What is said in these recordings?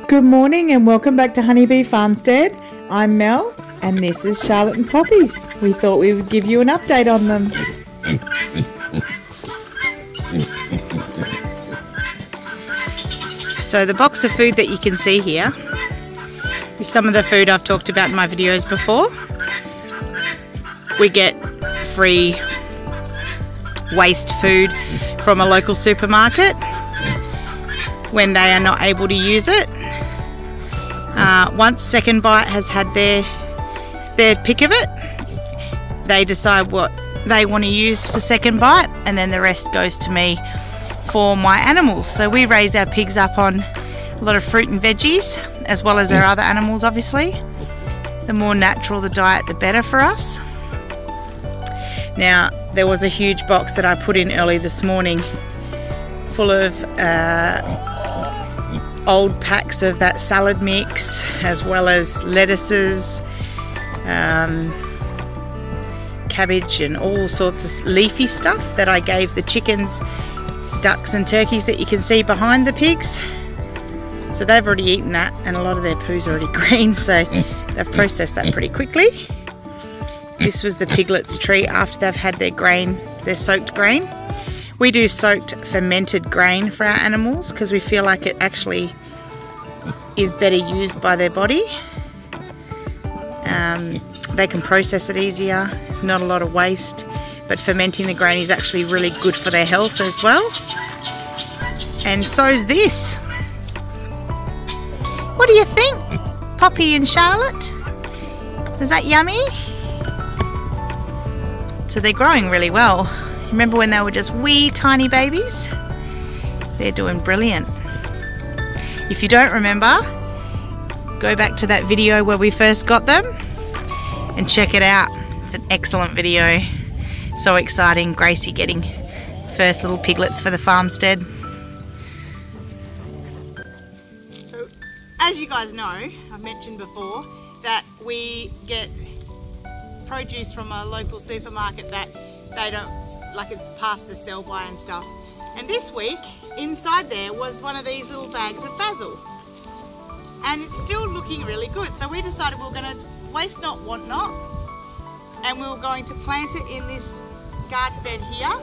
Good morning and welcome back to Honeybee Farmstead. I'm Mel and this is Charlotte and Poppy. We thought we would give you an update on them. So the box of food that you can see here is some of the food I've talked about in my videos before. We get free waste food from a local supermarket when they are not able to use it. Once Second Bite has had their pick of it, they decide what they want to use for Second Bite, and then the rest goes to me for my animals. So we raise our pigs up on a lot of fruit and veggies, as well as our other animals obviously. The more natural the diet, the better for us. Now, there was a huge box that I put in early this morning full of old packs of that salad mix, as well as lettuces, cabbage and all sorts of leafy stuff that I gave the chickens, ducks and turkeys that you can see behind the pigs. So they've already eaten that, and a lot of their poo's already green, so they've processed that pretty quickly. This was the piglets' treat after they've had their grain, their soaked grain. We do soaked fermented grain for our animals because we feel like it actually is better used by their body. They can process it easier, there's not a lot of waste, but fermenting the grain is actually really good for their health as well. And so is this. What do you think, Poppy and Charlotte? Is that yummy? So they're growing really well. Remember when they were just wee tiny babies? They're doing brilliant. If you don't remember, go back to that video where we first got them and check it out. It's an excellent video. So exciting, Gracie getting first little piglets for the farmstead. So as you guys know, I've mentioned before that we get produce from a local supermarket that they don't, like, it's past the sell by and stuff. And this week, inside there was one of these little bags of basil. And it's still looking really good. So we decided we were going to waste not, want not. And we were going to plant it in this garden bed here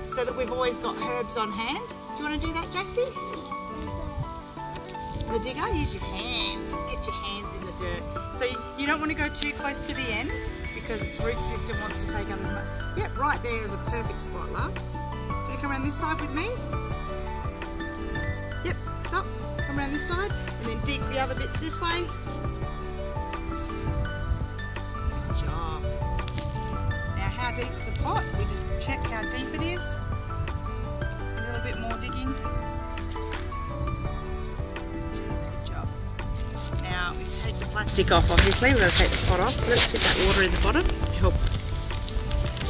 so that we've always got herbs on hand. Do you want to do that, Jaxie? The digger? Use your hands. Get your hands in the dirt. So you don't want to go too close to the end because its root system wants to take up as much. Yep, right there is a perfect spot, love. Can you come around this side with me? Yep, stop. Come around this side and then dig the other bits this way. Good job. Now, how deep's the pot? We just check how deep it is. A little bit more digging. Good job. Now, we take the plastic off, obviously. We're going to take the pot off. So let's stick that water in the bottom to help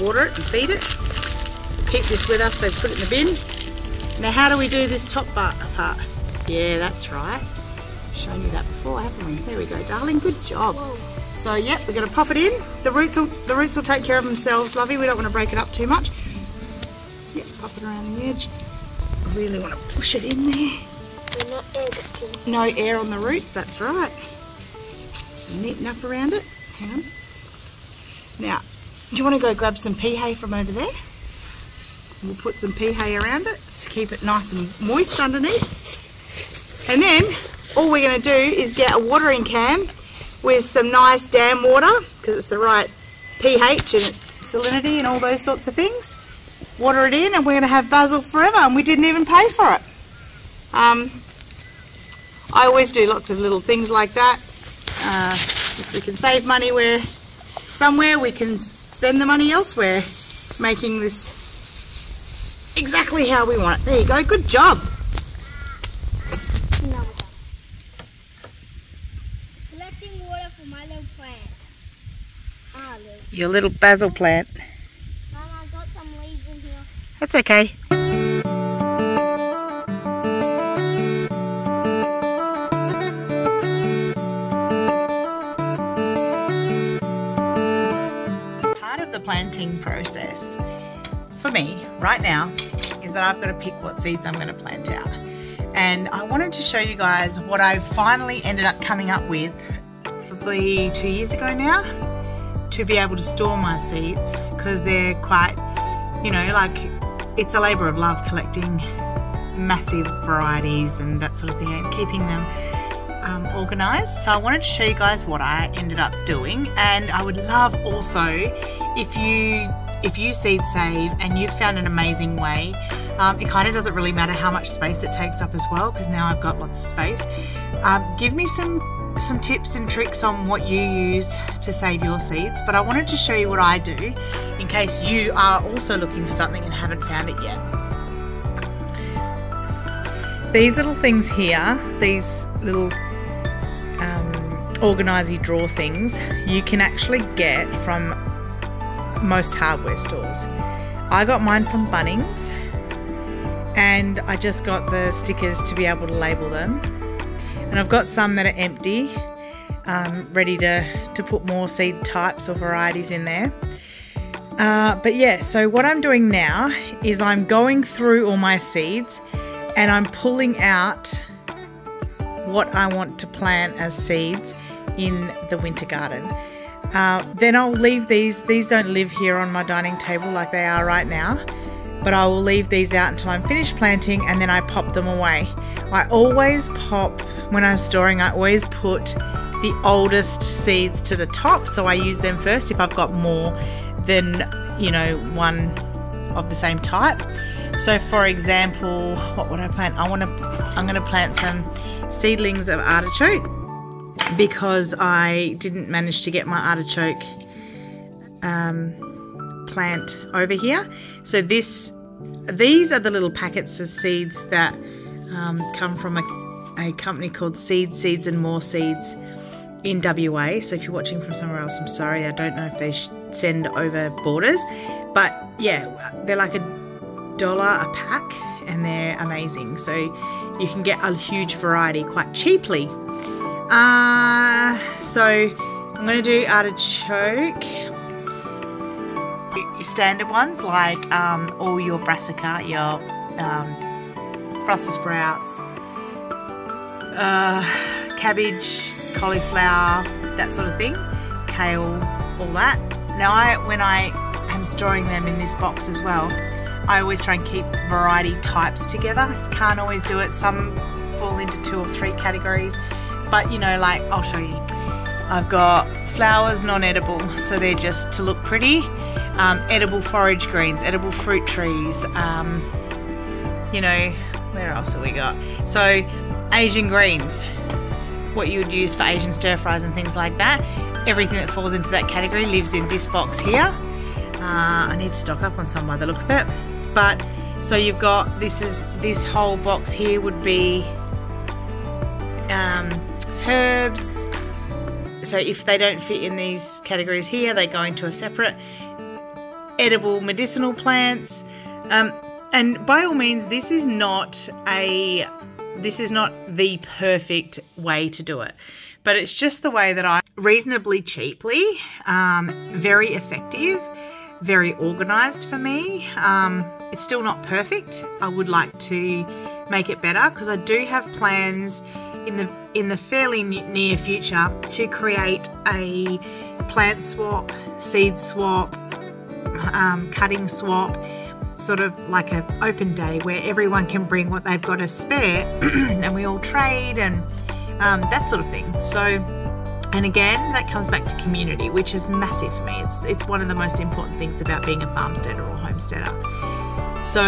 water it and feed it. Keep this with us, so put it in the bin. Now, how do we do this top part? Yeah, that's right. I've shown you that before, haven't we? There we go, darling. Good job. Whoa. So, yep, we're going to pop it in. The roots will take care of themselves, lovey. We don't want to break it up too much. Yep, pop it around the edge. I really want to push it in there. So no air on the roots, that's right. Neaten up around it. Hang on. Now, do you want to go grab some pea hay from over there? We'll put some pea hay around it to keep it nice and moist underneath. And then all we're going to do is get a watering can with some nice dam water, because it's the right pH and salinity and all those sorts of things. Water it in and we're going to have basil forever, and we didn't even pay for it. I always do lots of little things like that. If we can save money somewhere, we can spend the money elsewhere, making this exactly how we want it. There you go, good job. Collecting water for my little plant. Your little basil plant. Mom, I've got some leaves in here. That's okay. Part of the planting process for me right now is that I've got to pick what seeds I'm going to plant out. and I wanted to show you guys what I finally ended up coming up with probably 2 years ago now to be able to store my seeds, because they're quite, you know, like, it's a labour of love collecting massive varieties and that sort of thing, and keeping them organised. So I wanted to show you guys what I ended up doing, and I would love also if you seed save and you've found an amazing way. It kind of doesn't really matter how much space it takes up as well, because now I've got lots of space. Give me some tips and tricks on what you use to save your seeds, but I wanted to show you what I do in case you are also looking for something and haven't found it yet. These little things here, these little organisy drawer things, you can actually get from most hardware stores. I got mine from Bunnings, and I just got the stickers to be able to label them. And I've got some that are empty, ready to put more seed types or varieties in there. But yeah, so what I'm doing now is I'm going through all my seeds and I'm pulling out what I want to plant as seeds in the winter garden. Then I'll leave these don't live here on my dining table like they are right now, but I will leave these out until I'm finished planting, and then I pop them away. I always pop, when I'm storing, I always put the oldest seeds to the top, so I use them first if I've got more than, you know, one of the same type. So for example, what would I plant? I'm going to plant some seedlings of artichoke, because I didn't manage to get my artichoke plant over here. So these are the little packets of seeds that come from a company called Seeds and More Seeds in WA. So if you're watching from somewhere else, I'm sorry, I don't know if they send over borders, but yeah, they're like $1 a pack and they're amazing. So you can get a huge variety quite cheaply. So I'm going to do artichoke, your standard ones like all your brassica, your Brussel sprouts, cabbage, cauliflower, that sort of thing, kale, all that. Now when I am storing them in this box as well, I always try and keep variety types together. Can't always do it, some fall into 2 or 3 categories. But you know, like, I'll show you. I've got flowers, non-edible, so they're just to look pretty. Edible forage greens, edible fruit trees. You know, where else have we got? So Asian greens, what you would use for Asian stir fries and things like that. Everything that falls into that category lives in this box here. I need to stock up on some by the look of it. But so you've got this whole box here would be herbs. So if they don't fit in these categories here, they go into a separate. Edible medicinal plants, and by all means, this is not the perfect way to do it, but it's just the way that I reasonably cheaply, very effective, very organized for me. It's still not perfect. I would like to make it better, because I do have plans in the fairly near future to create a plant swap, seed swap, cutting swap, sort of like an open day where everyone can bring what they've got to spare and we all trade and that sort of thing. So, and again, that comes back to community, which is massive for me. It's one of the most important things about being a farmsteader or homesteader. So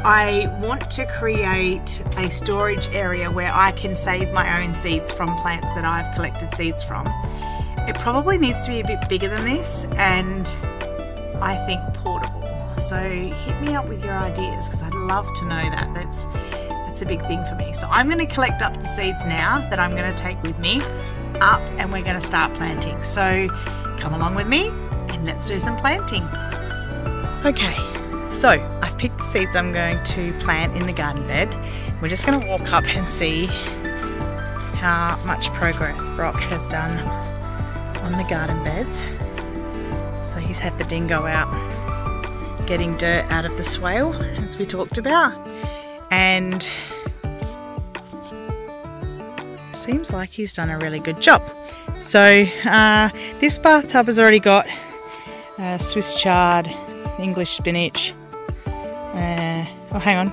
I want to create a storage area where I can save my own seeds from plants that I've collected seeds from. It probably needs to be a bit bigger than this, and I think portable. So hit me up with your ideas, because I'd love to know that. That's a big thing for me. So I'm going to collect up the seeds now that I'm going to take with me up, and we're going to start planting. So come along with me and let's do some planting. Okay, so I've picked the seeds I'm going to plant in the garden bed. We're just going to walk up and see how much progress Brock has done on the garden beds. So he's had the dingo out getting dirt out of the swale, as we talked about, and seems like he's done a really good job. So this bathtub has already got Swiss chard, English spinach, oh hang on,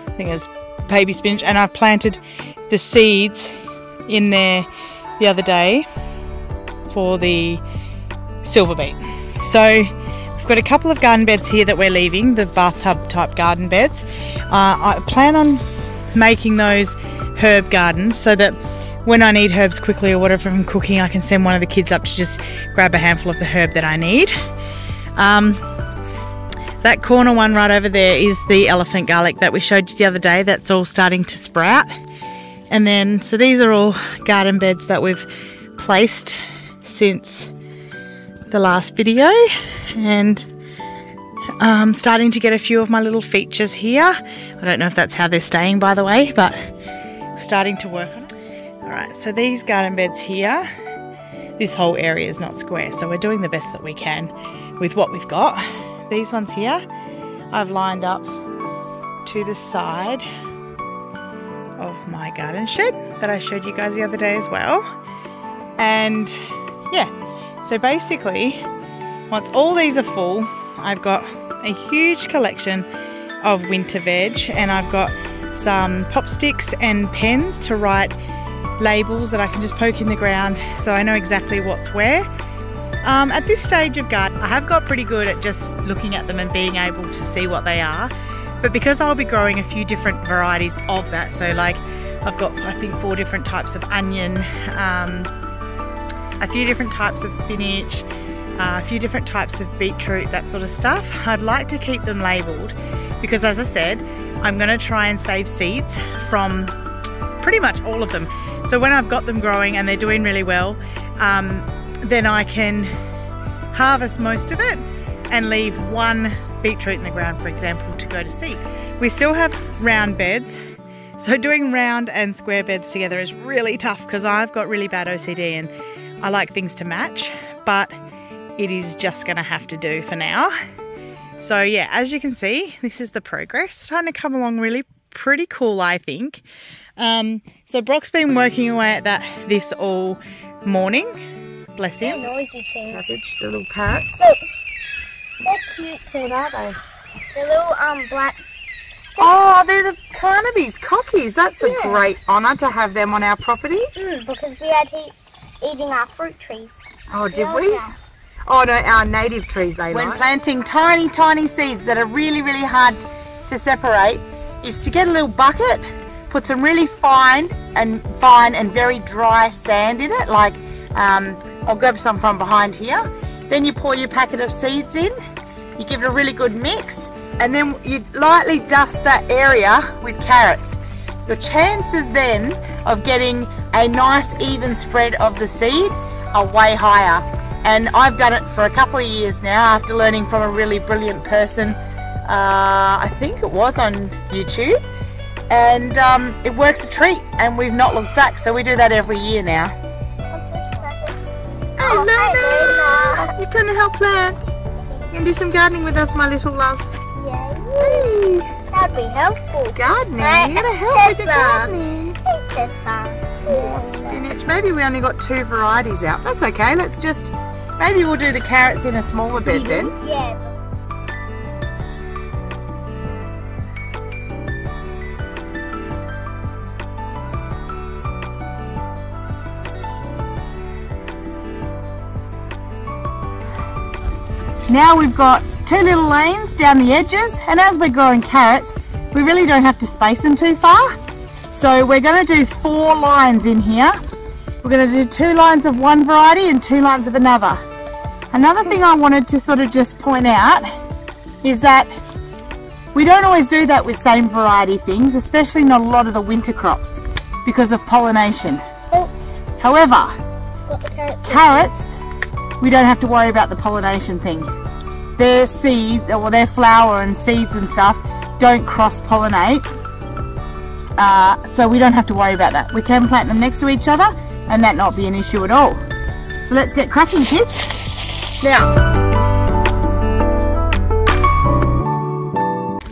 I think it's baby spinach, and I've planted the seeds in there the other day for the silver beet. So we've got a couple of garden beds here that we're leaving, the bathtub type garden beds. I plan on making those herb gardens so that when I need herbs quickly or whatever I'm cooking, I can send one of the kids up to just grab a handful of the herb that I need. That corner one right over there is the elephant garlic that we showed you the other day. That's all starting to sprout. And then, so these are all garden beds that we've placed since the last video. And I'm starting to get a few of my little features here. I don't know if that's how they're staying, by the way, but we're starting to work on it. Alright, so these garden beds here, this whole area is not square, so we're doing the best that we can with what we've got. These ones here I've lined up to the side of my garden shed that I showed you guys the other day as well. And yeah, so basically once all these are full, I've got a huge collection of winter veg, and I've got some pop sticks and pens to write labels that I can just poke in the ground so I know exactly what's where. At this stage of garden, I have got pretty good at just looking at them and being able to see what they are. But because I'll be growing a few different varieties of that, so like I've got I think 4 different types of onion, a few different types of spinach, a few different types of beetroot, that sort of stuff. I'd like to keep them labelled because, as I said, I'm going to try and save seeds from pretty much all of them. So when I've got them growing and they're doing really well, then I can harvest most of it and leave one beetroot in the ground, for example, to go to seed. We still have round beds, so doing round and square beds together is really tough because I've got really bad OCD and I like things to match, but it is just going to have to do for now. So yeah, as you can see, this is the progress. Starting to come along really pretty cool, I think. So Brock's been working away at this all morning. Bless him. They're noisy things. Cabbage, the little parrots. Look, they're cute too, aren't they? The little black. Oh, they're the Carnaby's cockies. That's a great honour to have them on our property. Because we had heaps eating our fruit trees. Oh, did we? Nice. Oh no, our native trees they like. When planting tiny seeds that are really hard to separate, is to get a little bucket, put some really fine and very dry sand in it, like I'll grab some from behind here. Then you pour your packet of seeds in, you give it a really good mix, and then you lightly dust that area with carrots. Your chances then of getting a nice even spread of the seed are way higher. And I've done it for a couple of years now after learning from a really brilliant person, I think it was on YouTube, and it works a treat and we've not looked back, so we do that every year now. What's this for rabbits? Hey Luna! You're going to help plant. You can do some gardening with us, my little love. Yay! That'd be helpful. Gardening? You're going to help with the gardening. There's some. More spinach. Maybe we only got 2 varieties out. That's okay. Let's just, maybe we'll do the carrots in a smaller bed then. Yeah. Now we've got 2 little lanes down the edges, and as we're growing carrots, we really don't have to space them too far. So we're going to do 4 lines in here. We're going to do 2 lines of one variety and 2 lines of another. Another thing I wanted to sort of just point out is that we don't always do that with same variety things, especially not a lot of the winter crops, because of pollination. However, carrots, we don't have to worry about the pollination thing. Their seed, or their flower and seeds and stuff, don't cross-pollinate, so we don't have to worry about that. We can plant them next to each other and that not be an issue at all. So let's get cracking, kids. Now,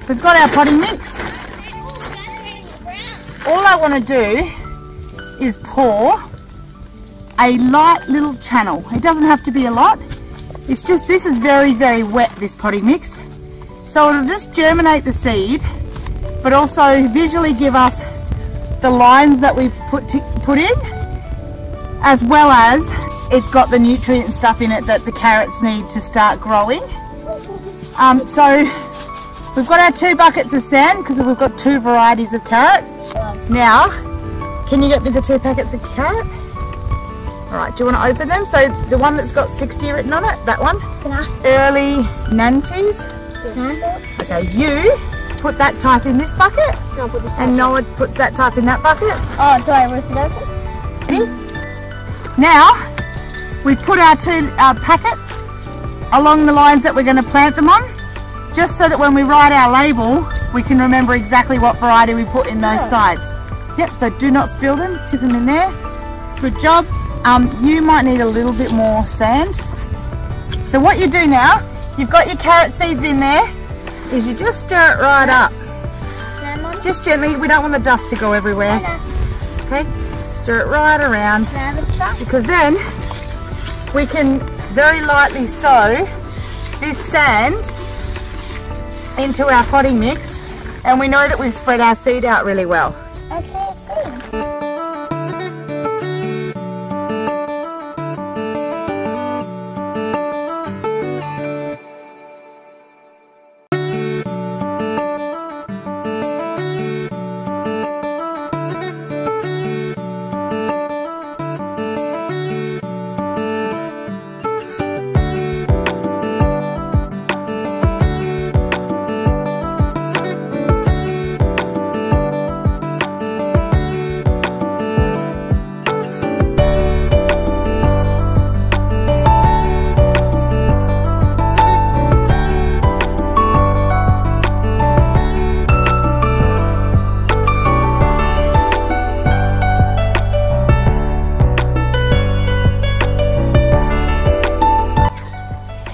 we've got our potting mix. All I want to do is pour a light little channel. It doesn't have to be a lot. It's just, this is very, very wet, this potting mix. So it'll just germinate the seed, but also visually give us the lines that we've put in, as well as it's got the nutrient stuff in it that the carrots need to start growing. So we've got our 2 buckets of sand because we've got 2 varieties of carrot. Now, can you get me the 2 packets of carrot? Alright, do you want to open them? So the one that's got 60 written on it, that one? Can I? Early Nantes. Okay, you put that type in this bucket, and Noah puts that type in that bucket. Oh, do I rip it open? Ready? Now, we put our 2 packets along the lines that we're going to plant them on, just so that when we write our label, we can remember exactly what variety we put in those sides. Yep, so do not spill them, tip them in there. Good job. You might need a little bit more sand. So what you do now, you've got your carrot seeds in there, is you just stir it right up. Just gently, we don't want the dust to go everywhere. Okay, stir it right around, because then we can very lightly sow this sand into our potting mix, and we know that we've spread our seed out really well. I see a seed.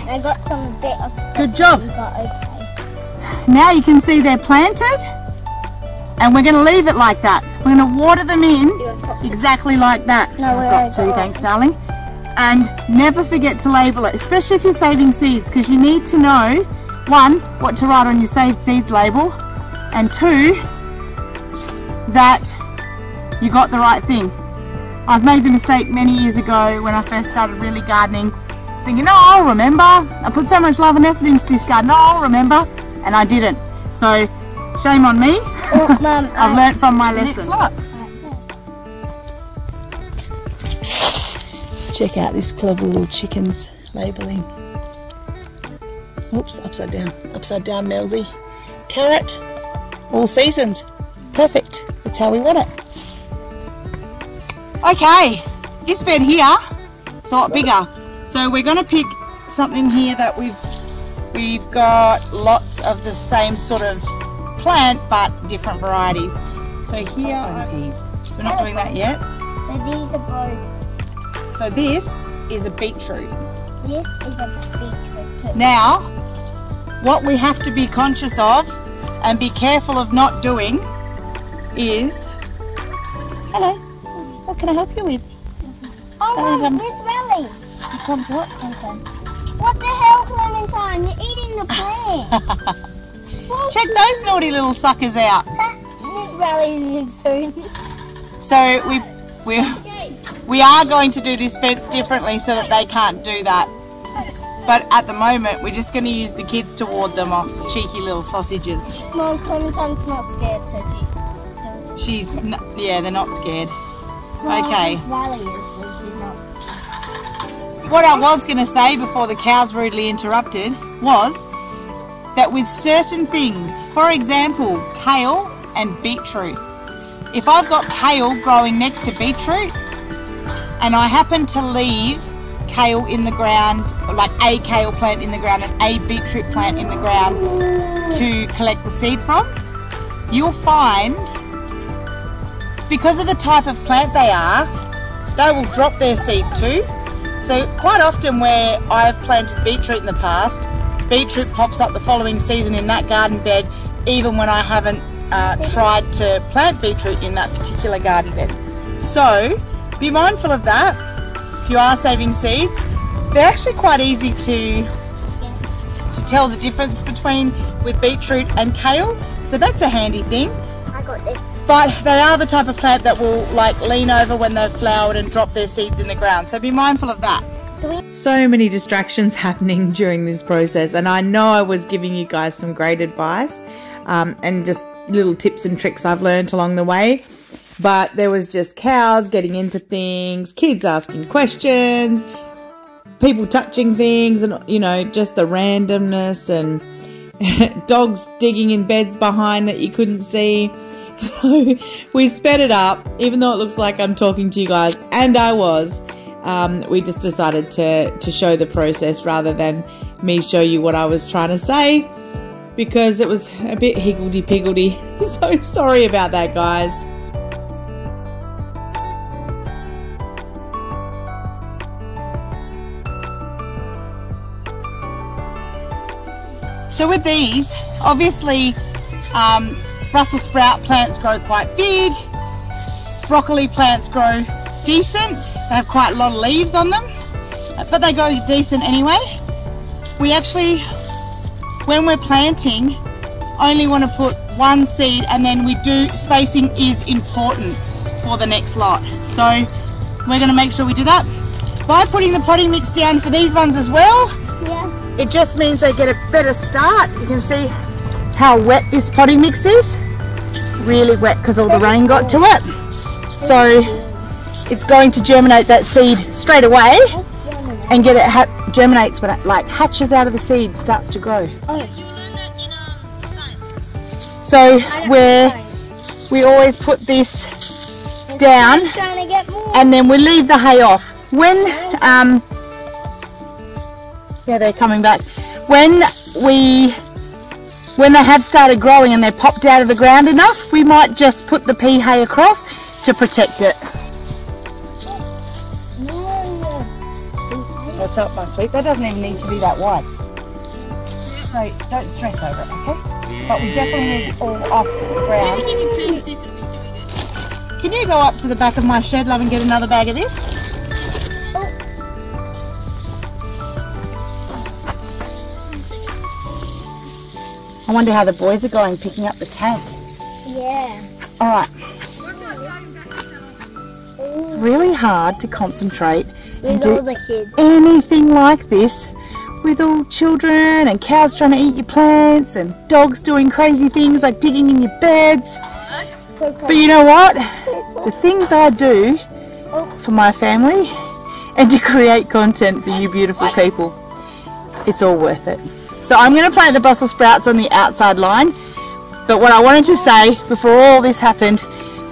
I got some bit of stuff. Good job. Okay. Now you can see they're planted, and we're going to leave it like that. We're going to water them in exactly like that. No, I've got 2, thanks darling. And never forget to label it, especially if you're saving seeds, because you need to know, 1, what to write on your saved seeds label, and 2, that you got the right thing. I've made the mistake many years ago when I first started really gardening, thinking, oh, I'll remember. I put so much love and effort into this garden, oh, I'll remember. And I didn't. So, shame on me. Oh, Mum, I've learnt from my lesson. Check out this clever little chicken's labelling. Oops, upside down, Melzy. Carrot, all seasons. Perfect. That's how we want it. Okay, this bed here is a lot bigger. So we're going to pick something here that we've got lots of the same sort of plant but different varieties. So here are peas. So we're not doing that yet. So these are both. So this is a beetroot. This is a beetroot too. Now, what we have to be conscious of and be careful of not doing is... Hello, what can I help you with? Oh, Miss Melly. What? Okay. What the hell, Clementine? You're eating the plant. Check those naughty little suckers out. Miss Melly is too. So we are going to do this fence differently so that they can't do that. But at the moment, we're just going to use the kids to ward them off, cheeky little sausages. Mom, Clementine's not scared, so yeah, they're not scared. Well, Okay. Miss Riley is, but she's not. What I was going to say before the cows rudely interrupted was that with certain things, for example, kale and beetroot, if I've got kale growing next to beetroot and I happen to leave kale in the ground, like a kale plant in the ground and a beetroot plant in the ground to collect the seed from, you'll find, because of the type of plant they are, they will drop their seed too. So quite often where I've planted beetroot in the past, beetroot pops up the following season in that garden bed, even when I haven't tried to plant beetroot in that particular garden bed. So be mindful of that if you are saving seeds. They're actually quite easy to tell the difference between with beetroot and kale, so that's a handy thing. I got this. But they are the type of plant that will like lean over when they've flowered and drop their seeds in the ground, so be mindful of that. So many distractions happening during this process, and I know I was giving you guys some great advice and just little tips and tricks I've learned along the way, but there was just cows getting into things, kids asking questions, people touching things, and you know, just the randomness, and dogs digging in beds behind that you couldn't see. So we sped it up, even though it looks like I'm talking to you guys, and I was. We just decided to show the process rather than me show you what I was trying to say, because it was a bit higgledy-piggledy. So sorry about that, guys. So with these, obviously Brussels sprout plants grow quite big, broccoli plants grow decent, they have quite a lot of leaves on them, but they grow decent anyway. We actually, when we're planting, only want to put one seed, and then we do, spacing is important for the next lot. So we're going to make sure we do that. By putting the potting mix down for these ones as well, it just means they get a better start. You can see how wet this potting mix is. Really wet because all the rain got to it. So it's going to germinate that seed straight away and get it germinates when it like hatches out of the seed, starts to grow. So we always put this down and then we leave the hay off. When yeah, they're coming back. When they have started growing and they're popped out of the ground enough, we might just put the pea hay across to protect it. What's up, my sweet? That doesn't even need to be that wide. So don't stress over it, okay? But we definitely need it all off the ground. Can you go up to the back of my shed, love, and get another bag of this? I wonder how the boys are going picking up the tank. Yeah. Alright. It's really hard to concentrate and do anything like this with all children and cows trying to eat your plants and dogs doing crazy things like digging in your beds. But you know what? The things I do for my family and to create content for you beautiful people, it's all worth it. So I'm going to plant the Brussels sprouts on the outside line, but what I wanted to say before all this happened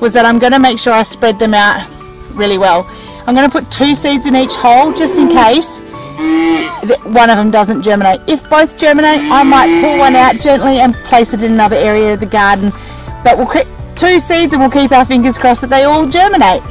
was that I'm going to make sure I spread them out really well. I'm going to put 2 seeds in each hole just in case one of them doesn't germinate. If both germinate, I might pull one out gently and place it in another area of the garden, but we'll create 2 seeds and we'll keep our fingers crossed that they all germinate.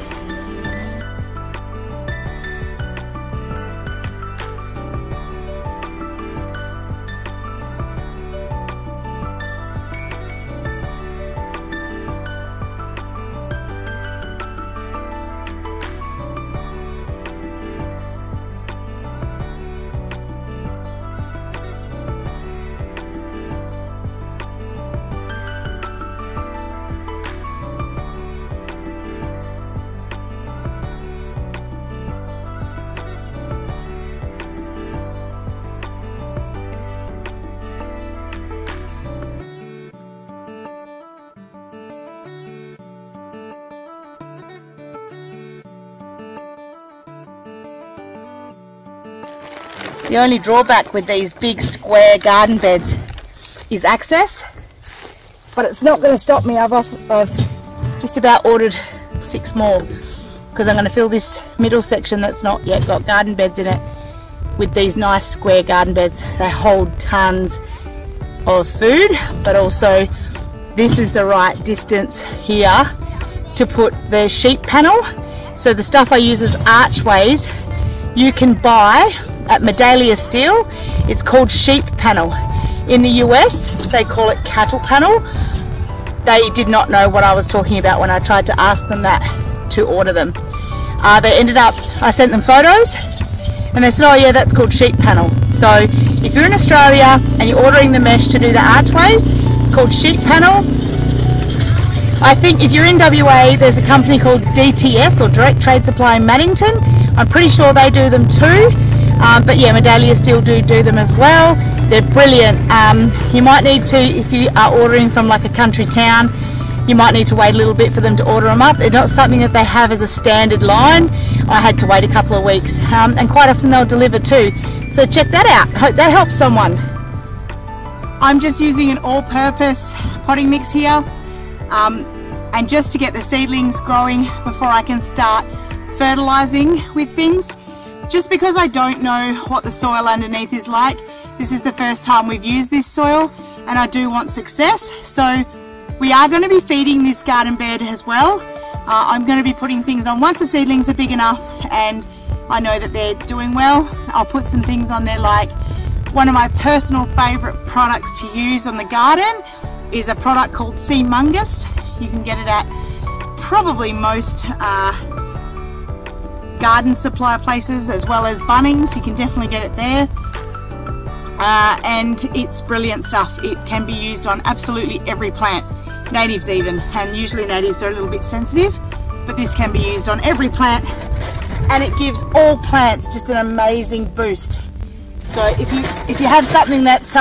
The only drawback with these big square garden beds is access, but it's not going to stop me. I've just about ordered 6 more because I'm going to fill this middle section that's not yet got garden beds in it with these nice square garden beds. They hold tons of food, but also this is the right distance here to put the sheep panel. So the stuff I use is Archways. You can buy at Medallia Steel. It's called sheep panel. In the US they call it cattle panel. They did not know what I was talking about when I tried to ask them that to order them. They ended up, I sent them photos and they said, oh yeah, that's called sheep panel. So if you're in Australia and you're ordering the mesh to do the archways, it's called sheep panel. I think if you're in WA, there's a company called DTS, or Direct Trade Supply in Maddington. I'm pretty sure they do them too. But yeah, Medallia still do them as well. They're brilliant. You might need to, if you are ordering from like a country town, you might need to wait a little bit for them to order them up. It's not something that they have as a standard line. I had to wait a couple of weeks, and quite often they'll deliver too. So check that out. Hope that helps someone. I'm just using an all-purpose potting mix here, and just to get the seedlings growing before I can start fertilizing with things. Just because I don't know what the soil underneath is like. This is the first time we've used this soil, and I do want success. So we are going to be feeding this garden bed as well. I'm going to be putting things on once the seedlings are big enough and I know that they're doing well. I'll put some things on there, like one of my personal favourite products to use on the garden is a product called Seamungus. You can get it at probably most garden supply places, as well as Bunnings. You can definitely get it there. And it's brilliant stuff. It can be used on absolutely every plant, natives even, and usually natives are a little bit sensitive, but this can be used on every plant, and it gives all plants just an amazing boost. So if you have something that's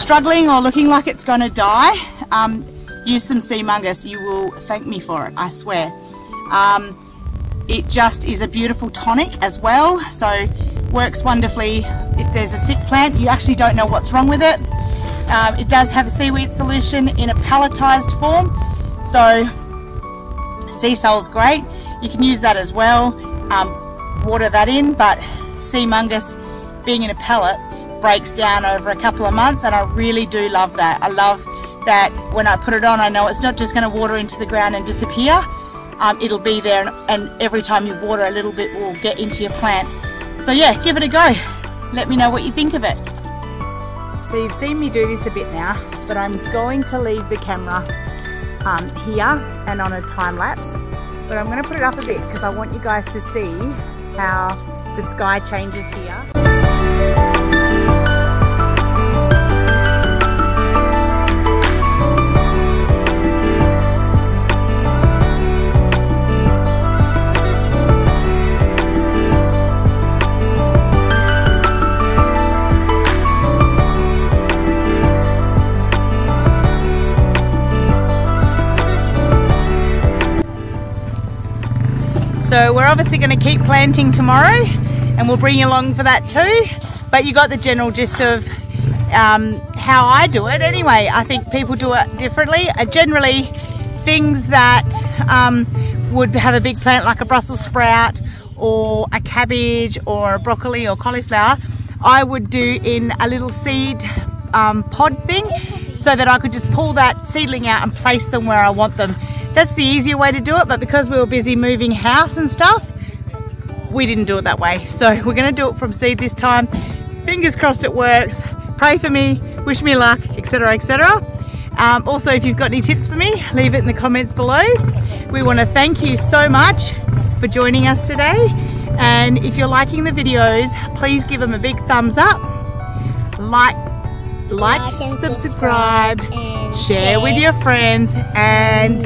struggling or looking like it's going to die, use some Seamungus. You will thank me for it, I swear. It just is a beautiful tonic as well, so works wonderfully if there's a sick plant. You actually don't know what's wrong with it. It does have a seaweed solution in a pelletized form, so sea salt's great. You can use that as well, water that in, but Seamungus, being in a pellet, breaks down over a couple of months, and I really do love that. I love that when I put it on, I know it's not just going to water into the ground and disappear. It'll be there, and every time you water, a little bit will get into your plant. So yeah, give it a go. Let me know what you think of it. So you've seen me do this a bit now, but I'm going to leave the camera here and on a time lapse. But I'm going to put it up a bit because I want you guys to see how the sky changes here. So we're obviously going to keep planting tomorrow, and we'll bring you along for that too. But you got the general gist of how I do it anyway. I think people do it differently. Generally, things that would have a big plant like a Brussels sprout or a cabbage or a broccoli or cauliflower, I would do in a little seed pod thing, so that I could just pull that seedling out and place them where I want them. That's the easier way to do it, but because we were busy moving house and stuff, we didn't do it that way. So we're going to do it from seed this time. Fingers crossed it works. Pray for me, wish me luck, etc, etc. Also, if you've got any tips for me, leave it in the comments below. We want to thank you so much for joining us today, and if you're liking the videos, please give them a big thumbs up, like and subscribe, and share with your friends, and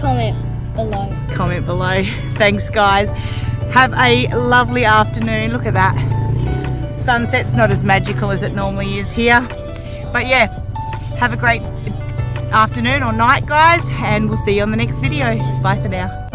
comment below. Thanks guys, have a lovely afternoon. Look at that, sunset's not as magical as it normally is here, but yeah, have a great afternoon or night guys, and we'll see you on the next video. Bye for now.